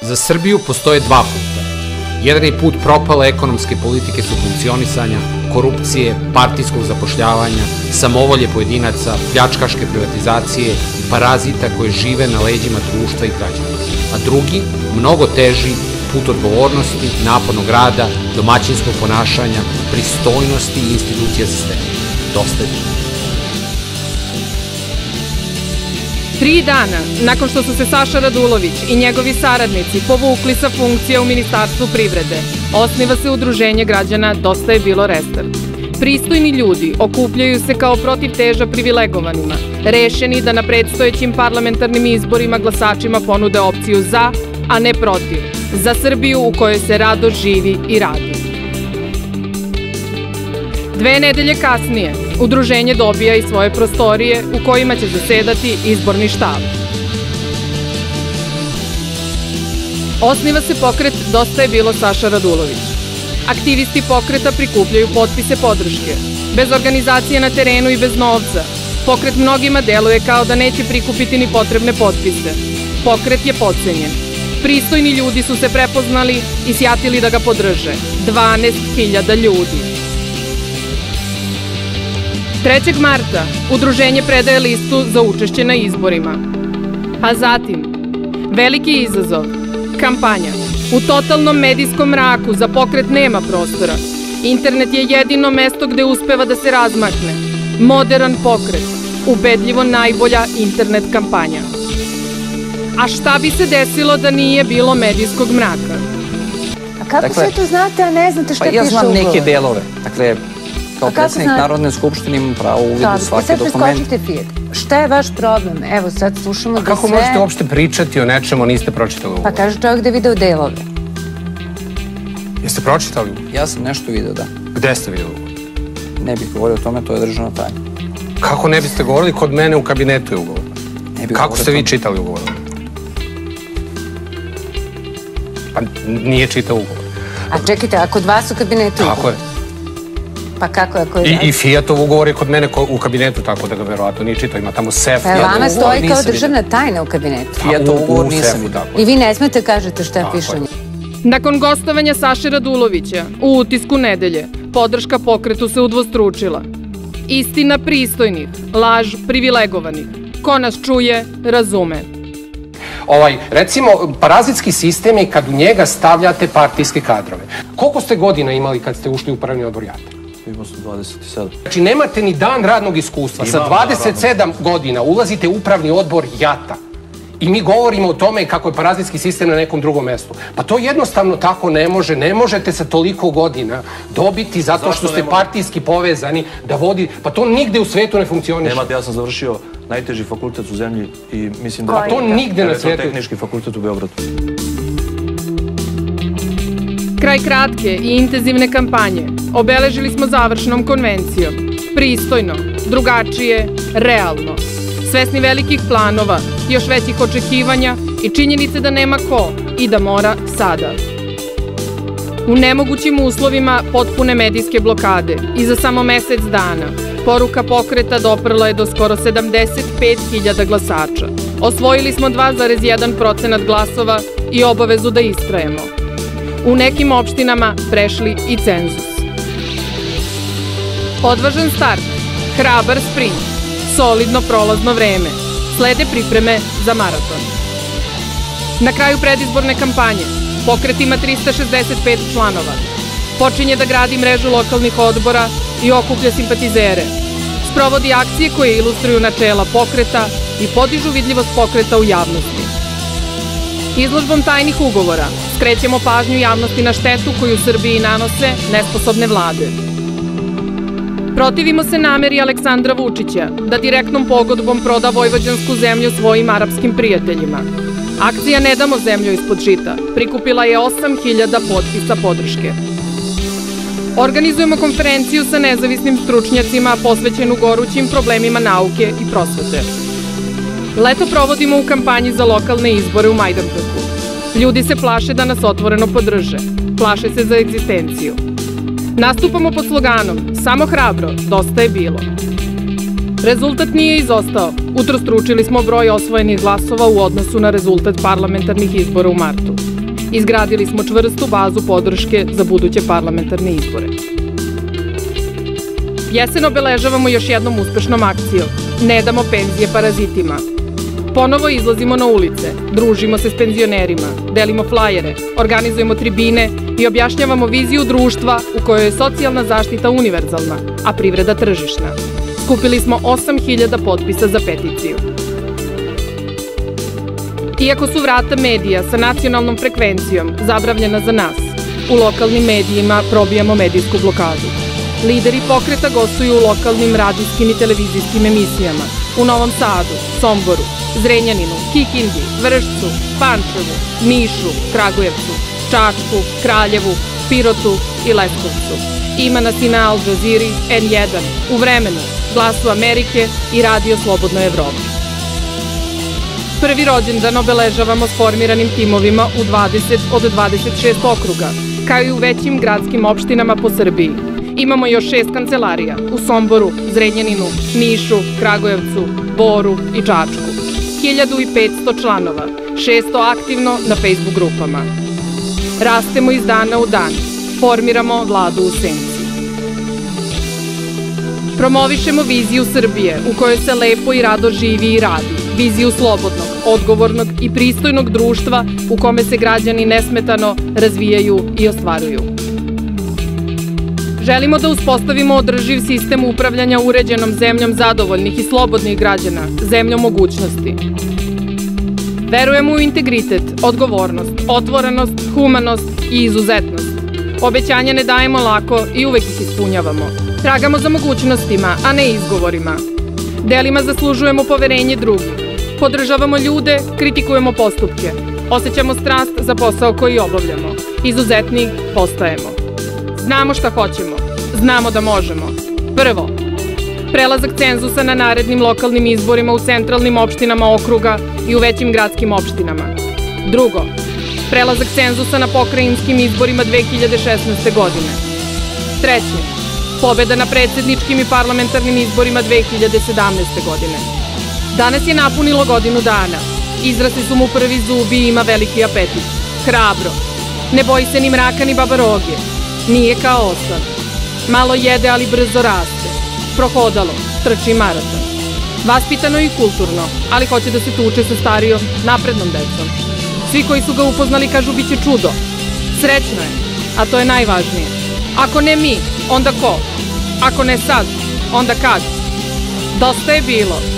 Za Srbiju postoje dva puta. Jedan je put propale ekonomske politike subvencionisanja, korupcije, partijskog zapošljavanja, samovolje pojedinaca, pljačkaške privatizacije i parazita koje žive na leđima društva i građana. A drugi, mnogo teži, put odgovornosti, napornog rada, domaćinskog ponašanja, pristojnosti i institucija sistema. Dosta je bilo. 3 dana nakon što su se Saša Radulović i njegovi saradnici povukli sa funkcije u Ministarstvu privrede, osniva se udruženje građana Dosta je bilo restart. Pristojni ljudi okupljaju se kao protivteža privilegovanima, rešeni da na predstojećim parlamentarnim izborima glasačima ponude opciju za, a ne protiv, za Srbiju u kojoj se rado živi i radi. 2 nedelje kasnije, udruženje dobija i svoje prostorije u kojima će zasedati izborni štab. Osniva se pokret Dosta je bilo Saša Radulović. Aktivisti pokreta prikupljaju potpise podrške. Bez organizacije na terenu i bez novca, pokret mnogima deluje kao da neće prikupiti ni potrebne potpise. Pokret je potcenjen. Pristojni ljudi su se prepoznali i sjatili da ga podrže. 12.000 ljudi. 3. marta udruženje predaje listu za učešće na izborima. A zatim, veliki izazov, kampanja. U totalnom medijskom mraku za pokret nema prostora. Internet je jedino mesto gde uspeva da se razmakne. Modern pokret, ubedljivo najbolja internet kampanja. A šta bi se desilo da nije bilo medijskog mraka? A kako sve to znate, a ne znate šta piše u ugovoru? Ja znam neke delove. Dakle, kao predsednik Narodne skupštine imam pravo uvid u svaki dokument. Sad preskočite Fiat. Šta je vaš problem? Evo sad slušamo da sve... A kako možete uopšte pričati o nečemu, niste pročitali ugovor? Pa kaže čovjek da je video delove. Jeste pročitali ugovor? Ja sam nešto video, da. Gde ste video ugovor? Ne bih govorio o tome, to je državna tajna. Kako ne biste govorili? Kod mene u kabinetu je ugovor. Kako ste vi čitali ugovor? Pa nije čitao ugovor. A čekajte, a kod vas u kabinetu ugovor? Tako je. Pa kako je? I Fiatov ugovor je kod mene u kabinetu, tako da ga verovatno nije čitao. Ima tamo sef. Pa vama stoji kao državna tajna u kabinetu. Fiatov ugovor nisam vidio. I vi ne smete kažete šta piše u njih. Nakon gostovanja Saše Radulovića u Utisku nedelje, podrška pokretu se udvostručila. Istina pristojnih, laž privilegovanih. Ko nas čuje, razume. Recimo, parazitski sistem je kad u njega stavljate partijske kadrove. Koliko ste godina imali kad ste ušli u upravni odbor JAT-a? Imao sam 27. Znači, nemate ni dan radnog iskustva. Sa 27 godina ulazite u upravni odbor JAT-a. I mi govorimo o tome kako je parazitski sistem na nekom drugom mestu. Pa to jednostavno tako ne može. Ne možete sa toliko godina dobiti zato što ste partijski povezani da vodi... Pa to nigde u svetu ne funkcioniše. Nemate, ja sam završio najteži fakultet u zemlji i mislim da... Pa to nigde na svetu... Tehnički fakultet u Beogradu. Kraj kratke i intenzivne kampanje obeležili smo završnom konvencijom. Pristojno, drugačije, realno. Svesni velikih planova, još većih očekivanja i činjenice da nema ko i da mora sada. U nemogućim uslovima potpune medijske blokade i za samo mesec dana poruka pokreta doprla je do skoro 75.000 glasača. Osvojili smo 2,1% glasova i obavezu da istrajemo. U nekim opštinama prešli i cenzus. Odvažan start, hrabar sprint, solidno prolazno vreme, slede pripreme za maraton. Na kraju predizborne kampanje pokret ima 365 članova. Počinje da gradi mrežu lokalnih odbora i okuplja simpatizere. Sprovodi akcije koje ilustruju načela pokreta i podižu vidljivost pokreta u javnosti. Izložbom tajnih ugovora skrećemo pažnju javnosti na štetu koju Srbiji nanose nesposobne vlade. Protivimo se nameri Aleksandra Vučića da direktnom pogodbom proda vojvođansku zemlju svojim arapskim prijateljima. Akcija Ne damo zemlju ispod žita prikupila je 8.000 potpisa podrške. Organizujemo konferenciju sa nezavisnim stručnjacima posvećenu gorućim problemima nauke i prosvete. Leto provodimo u kampanji za lokalne izbore u Majdanpeku. Ljudi se plaše da nas otvoreno podrže. Plaše se za egzistenciju. Nastupamo pod sloganom Samo hrabro, dosta je bilo. Rezultat nije izostao. Utrostručili smo broj osvojenih glasova u odnosu na rezultat parlamentarnih izbora u martu. Izgradili smo čvrstu bazu podrške za buduće parlamentarne izbore. Jesen obeležavamo još jednom uspešnom akcijom. Ne damo penzije parazitima. Ponovo izlazimo na ulice, družimo se s penzionerima, delimo flajere, organizujemo tribine i objašnjavamo viziju društva u kojoj je socijalna zaštita univerzalna, a privreda tržišna. Skupili smo 8.000 potpisa za peticiju. Iako su vrata medija sa nacionalnom frekvencijom zabravljena za nas, u lokalnim medijima probijamo medijsku blokadu. Lideri pokreta gostuju u lokalnim radijskim i televizijskim emisijama u Novom Sadu, Somboru, Zrenjaninu, Kikindi, Vršcu, Pančevu, Nišu, Kragujevcu, Čačku, Kraljevu, Pirotu i Leskovcu. Ima nas i na Al Džaziri, N1, u Vremenu, Glasu Amerike i Radio Slobodnoj Evropi. Prvi rođendan obeležavamo s formiranim timovima u 20 od 26 okruga, kao i u većim gradskim opštinama po Srbiji. Imamo još 6 kancelarija u Somboru, Zrenjaninu, Nišu, Kragujevcu, Boru i Čačku. 1500 članova, 600 aktivno na Facebook grupama. Rastemo iz dana u dan, formiramo vladu u senci. Promovišemo viziju Srbije u kojoj se lepo i rado živi i radi, viziju slobodnog, odgovornog i pristojnog društva u kome se građani nesmetano razvijaju i ostvaruju. Želimo da uspostavimo održiv sistem upravljanja uređenom zemljom zadovoljnih i slobodnih građana, zemljom mogućnosti. Verujemo u integritet, odgovornost, otvorenost, humanost i izuzetnost. Obećanja ne dajemo lako i uvek ih ispunjavamo. Tragamo za mogućnostima, a ne izgovorima. Delima zaslužujemo poverenje drugih. Podržavamo ljude, kritikujemo postupke. Osjećamo strast za posao koji obavljamo. Izuzetni postajemo. Znamo šta hoćemo. Znamo da možemo. Prvo, prelazak cenzusa na narednim lokalnim izborima u centralnim opštinama okruga i u većim gradskim opštinama. Drugo, prelazak cenzusa na pokrajinskim izborima 2016. godine. Treće, pobeda na predsjedničkim i parlamentarnim izborima 2017. godine. Danas je napunilo godinu dana. Izrasli su mu prvi zubi i ima veliki apetit. Hrabro. Ne boji se ni mraka ni babaroge. Nije kao ostan. Malo jede, ali brzo raste. Prohodalo, trči maraton. Vaspitano i kulturno, ali hoće da se tuče sa starijom, naprednom decom. Svi koji su ga upoznali kažu biće čudo. Srećno je, a to je najvažnije. Ako ne mi, onda ko? Ako ne sad, onda kad? Dosta je bilo.